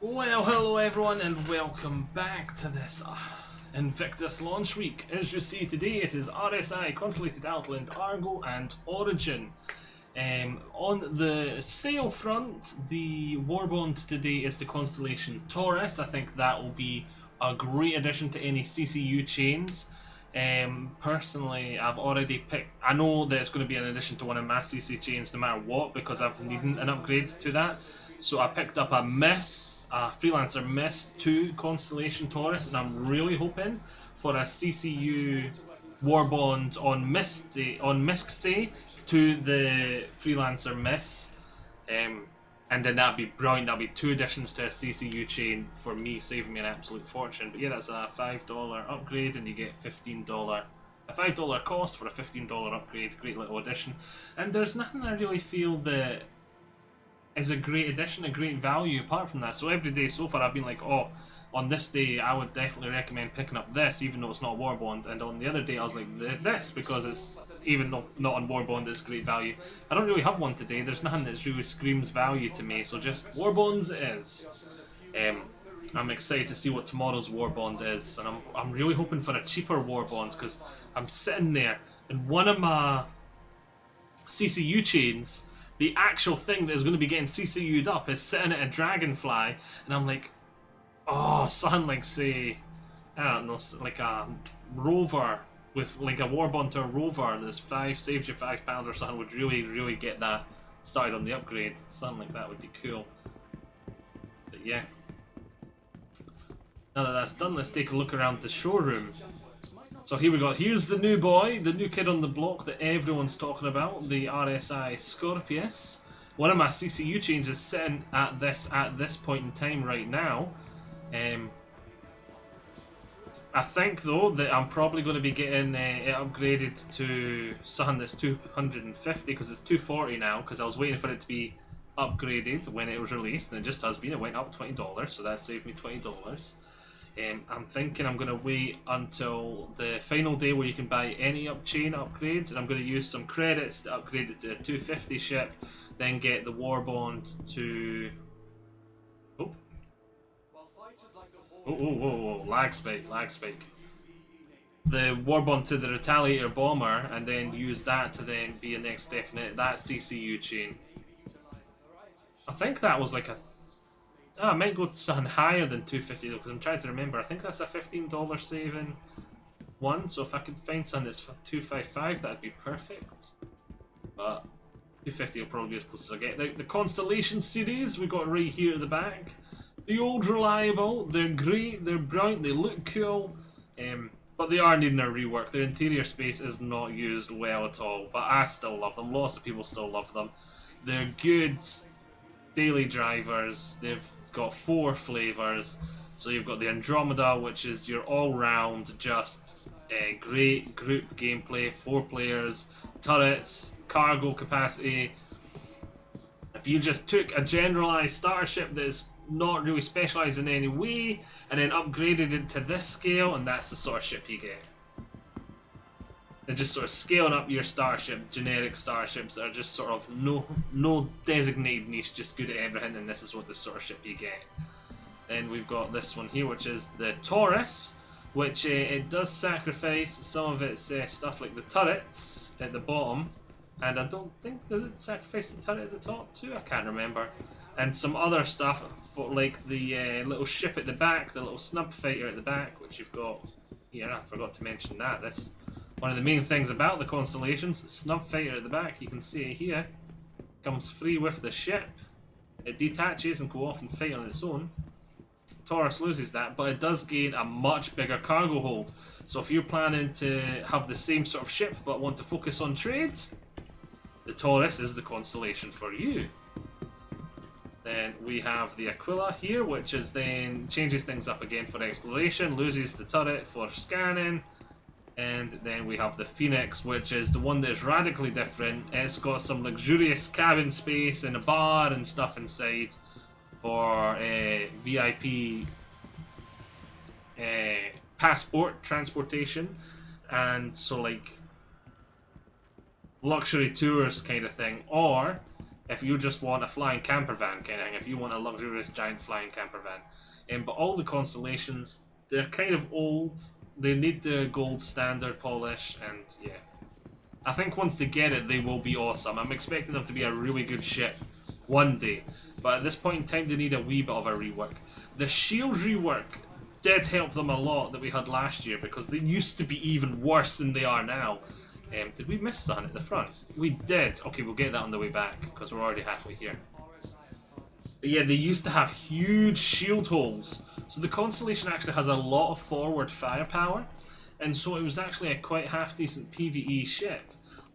Well, hello everyone and welcome back to this Invictus launch week. As you see today, it is RSI, Constellated Outland, Argo and Origin. On the sale front, the warbond today is the Constellation Taurus. I think that will be a great addition to any CCU chains. Personally, I've already picked. I know that it's going to be an addition to one of my CC chains no matter what, because I've needed an upgrade to that. So I picked up a Freelancer Mist 2 Constellation Taurus, and I'm really hoping for a CCU warbond on Misk Day to the Freelancer Mist. And then that'd be brilliant. That'd be 2 additions to a CCU chain for me, saving me an absolute fortune. But yeah, that's a $5 upgrade, and you get $15. A $5 cost for a $15 upgrade. Great little addition. And there's nothing I really feel that is a great addition, a great value apart from that. So every day so far I've been like, oh, on this day I would definitely recommend picking up this, even though it's not warbond. And on the other day I was like, this, because it's even not on warbond, it's great value. I don't really have one today. There's nothing that really screams value to me, so just warbonds it is. I'm excited to see what tomorrow's warbond is, and I'm really hoping for a cheaper warbond, because I'm sitting there and one of my CCU chains, the actual thing that is going to be getting CCU'd up, is sitting at a dragonfly, and I'm like, oh, something like, say, I don't know, like a rover with like a warbond to a rover that's saves you £5 or something, would really get that started on the upgrade. Something like that would be cool. But yeah. Now that that's done, let's take a look around the showroom. So here we go. Here's the new boy, the new kid on the block that everyone's talking about, the RSI Scorpius. One of my CCU chains is sitting at this point in time right now. I think though that I'm probably going to be getting it upgraded to something that's 250, because it's 240 now, because I was waiting for it to be upgraded when it was released, and it just has been. It went up $20, so that saved me $20. I'm thinking I'm going to wait until the final day where you can buy any chain upgrades, and I'm going to use some credits to upgrade it to a 250 ship, then get the warbond to... Oh, lag spike. The warbond to the Retaliator bomber, and then use that to then be a next step in it, that CCU chain. I think that was like a... Oh, I might go to something higher than 250 though, because I'm trying to remember. I think that's a $15 saving one, so if I could find something that's 255, that'd be perfect. But 250 will probably be as close as I get. The Constellation series we got right here at the back. The old reliable, they're great, they're brilliant, they look cool, but they are needing a rework. Their interior space is not used well at all, but I still love them. Lots of people still love them. They're good daily drivers. They've got 4 flavors. So you've got the Andromeda, which is your all-round, just great group gameplay, 4 players, turrets, cargo capacity. If you just took a generalized starter ship that is not really specialized in any way, and then upgraded it to this scale, and that's the sort of ship you get. They're just sort of scaling up your starship, generic starships that are just sort of no designated niche, just good at everything, and this is what the sort of ship you get. Then we've got this one here, which is the Taurus, which it does sacrifice some of its stuff like the turrets at the bottom, and I don't think, does it sacrifice the turret at the top too? I can't remember. And some other stuff, for like the little ship at the back, the little snub fighter at the back, which you've got here. I forgot to mention that. This one of the main things about the Constellations, snub fighter at the back. You can see it here. Comes free with the ship. It detaches and go off and fight on its own. Taurus loses that, but it does gain a much bigger cargo hold. So if you're planning to have the same sort of ship but want to focus on trade, the Taurus is the Constellation for you. Then we have the Aquila here, which is then changes things up again for exploration, loses the turret for scanning. And then we have the Phoenix, which is the one that's radically different. It's got some luxurious cabin space and a bar and stuff inside for VIP passport transportation, and so like luxury tours kind of thing. Or if you just want a flying camper van kind of thing, if you want a luxurious giant flying camper van. But all the Constellations, they're kind of old. They need the gold standard polish, and yeah. I think once they get it, they will be awesome. I'm expecting them to be a really good ship one day, but at this point in time, they need a wee bit of a rework. The shields rework did help them a lot that we had last year, because they used to be even worse than they are now. Did we miss something at the front? We did. Okay, we'll get that on the way back, because we're already halfway here. But yeah, they used to have huge shield holes. So the Constellation actually has a lot of forward firepower, and so it was actually a quite half-decent PvE ship,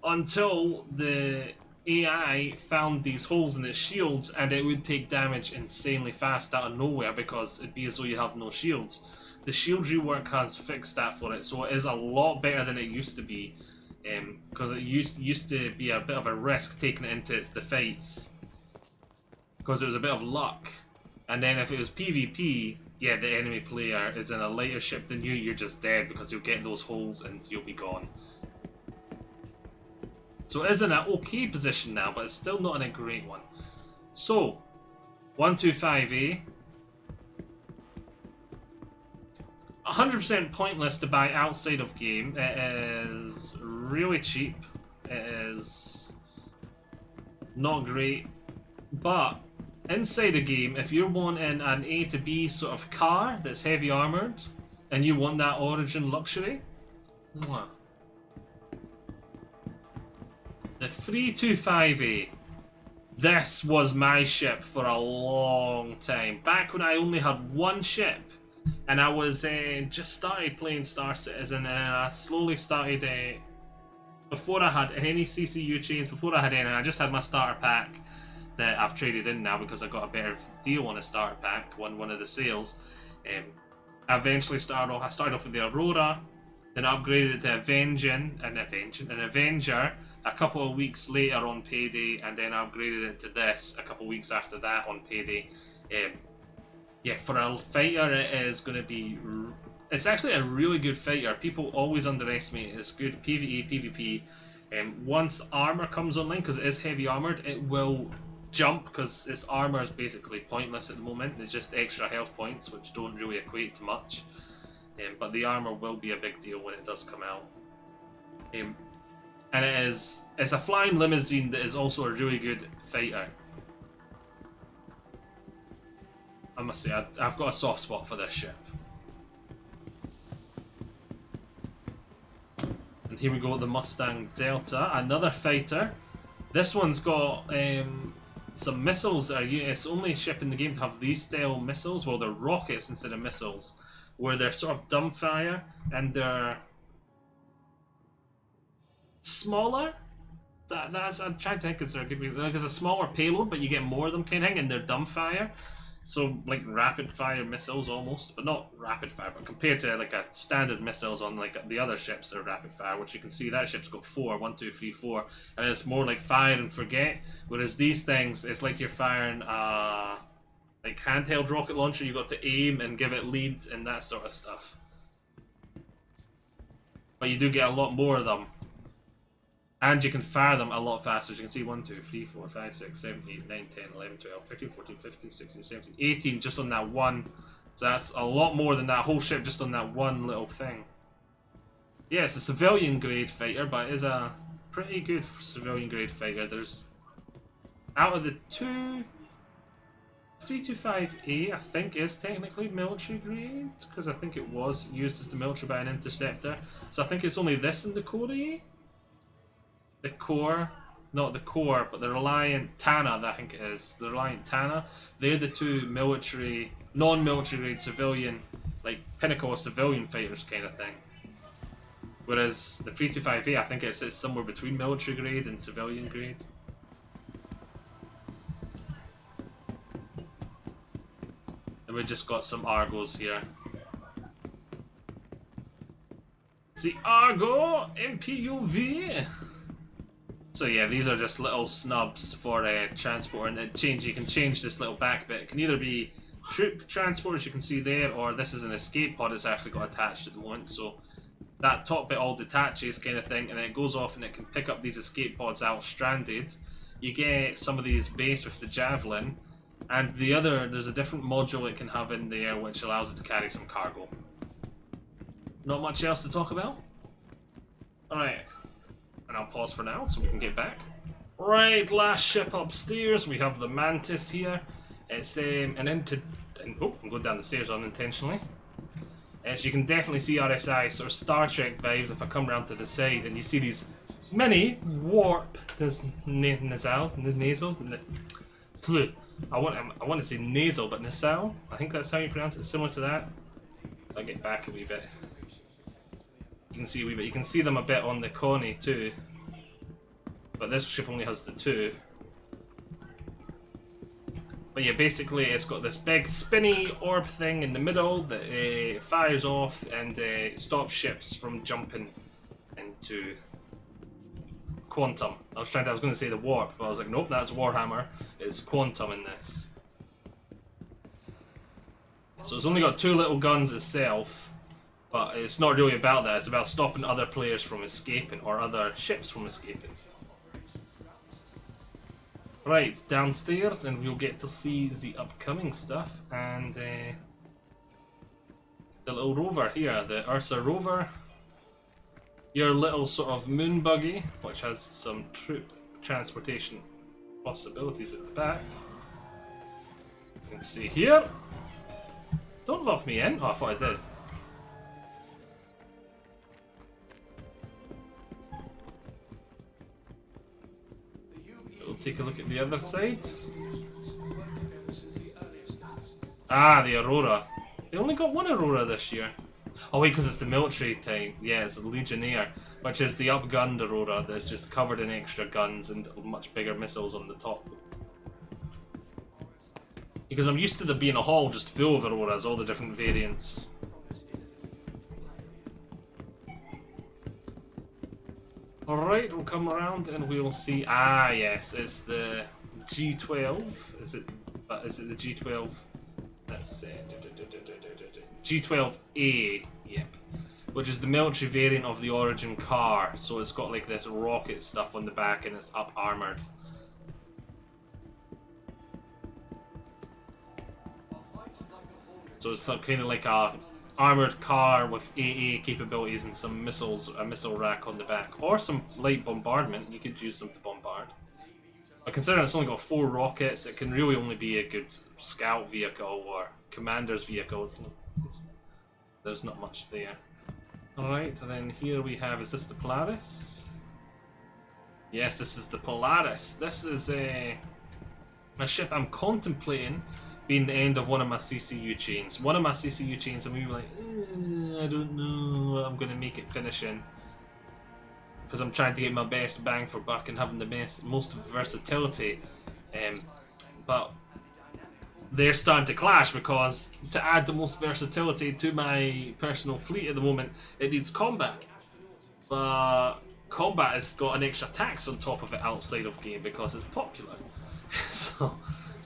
until the AI found these holes in its shields, and it would take damage insanely fast out of nowhere because it'd be as though you have no shields. The shield rework has fixed that for it, so it is a lot better than it used to be, because it used to be a bit of a risk taking it into the fights, because it was a bit of luck. And then if it was PvP, yeah, the enemy player is in a lighter ship than you, you're just dead, because you'll get in those holes and you'll be gone. So it is in an okay position now, but it's still not in a great one. So, 125A. 100% pointless to buy outside of game. It is really cheap. It is not great. But inside a game, if you're wanting an A to B sort of car that's heavy armoured, and you want that Origin luxury, mwah. The 325A. This was my ship for a long time. Back when I only had one ship, and I was just started playing Star Citizen, and I slowly started, before I had any CCU chains, before I had any, I just had my starter pack that I've traded in now because I got a better deal on a starter pack, one of the sales. I eventually started off with the Aurora, then I upgraded it to an Avenger a couple of weeks later on payday, and then I upgraded it to this a couple of weeks after that on payday. Yeah, for a fighter, it is going to be... It's actually a really good fighter. People always underestimate it. It's good PvE, PvP. Once armor comes online, because it is heavy armored, it will jump, because its armor is basically pointless at the moment. It's just extra health points, which don't really equate to much. But the armor will be a big deal when it does come out. And it's a flying limousine that is also a really good fighter. I must say, I've got a soft spot for this ship. And here we go, the Mustang Delta, another fighter. This one's got some missiles that are... It's the only ship in the game to have these style missiles. Well, they're rockets instead of missiles, where they're sort of dumbfire, and they're smaller. I'm trying to think, is there a good way? Like, it's a smaller payload, but you get more of them kind of thing, and they're dumbfire. So, like, rapid fire missiles almost, but not rapid fire, but compared to like a standard missiles on like the other ships that are rapid fire, which you can see that ship's got 4, 1, 2, 3, 4, and it's more like fire and forget. Whereas these things, it's like you're firing a like handheld rocket launcher. You got to aim and give it lead and that sort of stuff. But you do get a lot more of them. And you can fire them a lot faster. As you can see, 1, 2, 3, 4, 5, 6, 7, 8, 9, 10, 11, 12, 13, 14, 15, 16, 17, 18 just on that one. So that's a lot more than that whole ship just on that one little thing. Yeah, it's a civilian grade fighter, but it is a pretty good civilian grade fighter. There's, out of the 325A, I think is technically military grade, because I think it was used as the military by an interceptor. So I think it's only this in the Core. The Core, not the Core, but the Reliant Tana, I think it is. The Reliant Tana, they're the two military, non-military grade civilian, like pinnacle of civilian fighters kind of thing. Whereas the 325A, I think it sits somewhere between military grade and civilian grade. And we just got some Argos here. The Argo MPUV. So yeah, these are just little snubs for transport, and you can change this little back bit. It can either be troop transport, as you can see there, or this is an escape pod that's actually got attached at the moment. So that top bit all detaches kind of thing, and then it goes off and it can pick up these escape pods out stranded. you get some of these base with the javelin, and the other, there's a different module it can have in there which allows it to carry some cargo. Not much else to talk about. Alright, and I'll pause for now so we can get back. Right, last ship upstairs, we have the Mantis here. It's oh, I'm going down the stairs unintentionally. So you can definitely see RSI, sort of Star Trek vibes if I come round to the side and you see these many warp nasals. I want to say nasal, but nasal. I think that's how you pronounce it. Similar to that. I'll get back a wee bit. You can see a wee bit. You can see them a bit on the Connie too. But this ship only has the 2. But yeah, basically it's got this big spinny orb thing in the middle that fires off and stops ships from jumping into quantum. I was going to say the warp, but I was like, nope, that's Warhammer. It's quantum in this. So it's only got 2 little guns itself, but it's not really about that. It's about stopping other players from escaping, or other ships from escaping. Right, downstairs, and we'll get to see the upcoming stuff, and the little rover here, the Ursa rover. Your little sort of moon buggy, which has some troop transportation possibilities at the back. You can see here. Don't lock me in. Oh, I thought I did. We'll take a look at the other side. Ah, the Aurora. They only got 1 Aurora this year. Oh wait, because it's the military time. Yeah, it's the Legionnaire, which is the upgunned Aurora that's just covered in extra guns and much bigger missiles on the top. Because I'm used to there being a hall just full of Auroras, all the different variants. Alright, we'll come around and we'll see. Ah, yes, it's the G12. Is it the G12? That's G12A, yep. Which is the military variant of the Origin car. So it's got like this rocket stuff on the back and it's up armoured. So it's kind of like a armoured car with AA capabilities and some missiles, a missile rack on the back. Or some light bombardment, you could use them to bombard. But considering it's only got 4 rockets, it can really only be a good scout vehicle or commander's vehicle. There's not much there. Alright, and then here we have, is this the Polaris? Yes, this is the Polaris. This is a ship I'm contemplating being the end of one of my CCU chains. One of my CCU chains, I'm really like, I don't know what I'm going to make it finish in. Because I'm trying to get my best bang for buck and having the most versatility. But they're starting to clash because to add the most versatility to my personal fleet at the moment, it needs combat. But combat has got an extra tax on top of it outside of game because it's popular. So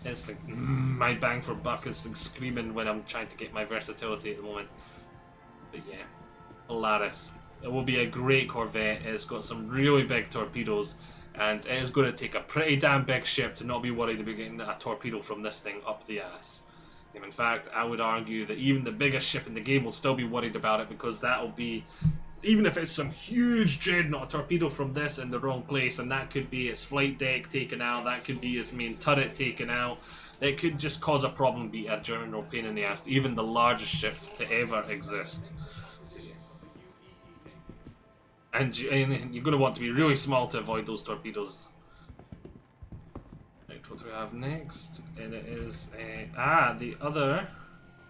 it's like, my bang for buck is like screaming when I'm trying to get my versatility at the moment. But yeah, Polaris. It will be a great corvette. It's got some really big torpedoes, and it is going to take a pretty damn big ship to not be worried about getting a torpedo from this thing up the ass. And in fact, I would argue that even the biggest ship in the game will still be worried about it, because that'll be, even if it's some huge dreadnought, a torpedo from this in the wrong place, and that could be its flight deck taken out, that could be its main turret taken out, it could just cause a problem, be a general pain in the ass to even the largest ship to ever exist. And you're going to want to be really small to avoid those torpedoes. Right, what do we have next? And it is the other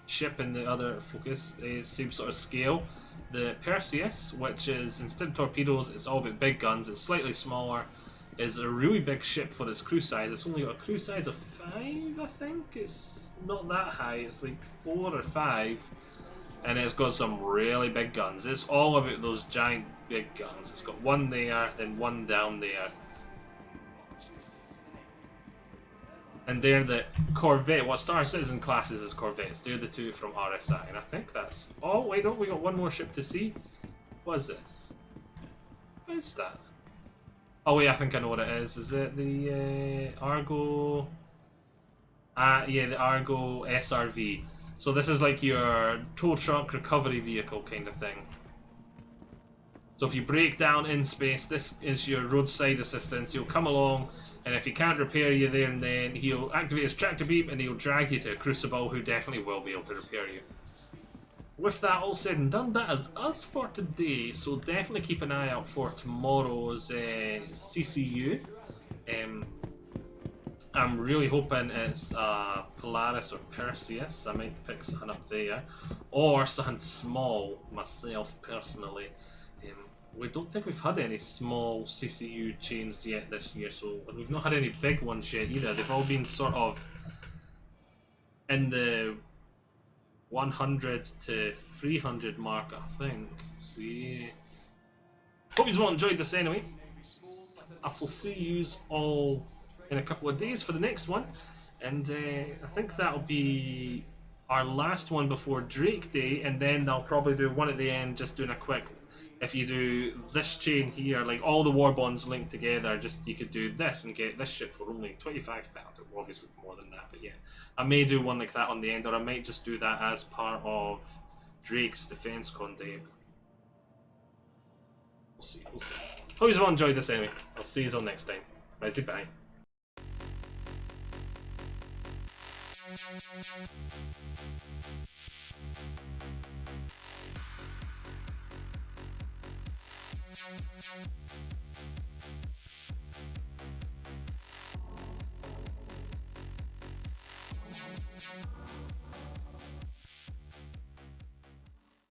ship in the other focus is same sort of scale. The Perseus, which is instead of torpedoes, it's all about big guns. It's slightly smaller. Is a really big ship for its crew size. It's only got a crew size of 5, I think. It's not that high. It's like 4 or 5. And it's got some really big guns. It's all about those giant big guns. It's got one there, then one down there. And they're the Corvette. What Star Citizen classes as Corvettes. They're the 2 from RSI. And I think that's... Oh, wait, don't we got one more ship to see? What is this? What is that? Oh wait, I think I know what it is. Is it the Argo? Yeah, the Argo SRV. So this is like your tow truck recovery vehicle kind of thing. So if you break down in space, this is your roadside assistance. He'll come along, and if he can't repair you there and then, he'll activate his tractor beam and he'll drag you to a Crucible who definitely will be able to repair you. With that all said and done, that is us for today. So definitely keep an eye out for tomorrow's CCU. I'm really hoping it's Polaris or Perseus. I might pick something up there, or something small myself personally. We don't think we've had any small CCU chains yet this year, so we've not had any big ones yet either. They've all been sort of in the 100 to 300 mark, I think. So yeah. Hope you all enjoyed this anyway. I shall see you all in a couple of days for the next one, and I think that'll be our last one before Drake Day, and then I'll probably do one at the end, just doing a quick. If you do this chain here, like all the war bonds linked together, just you could do this and get this ship for only 25 pounds. Obviously more than that, but yeah, I may do one like that on the end, or I might just do that as part of Drake's Defense Con day. We'll see. We'll see. Hope you all enjoyed this anyway. I'll see you all next time. Bye. Bye.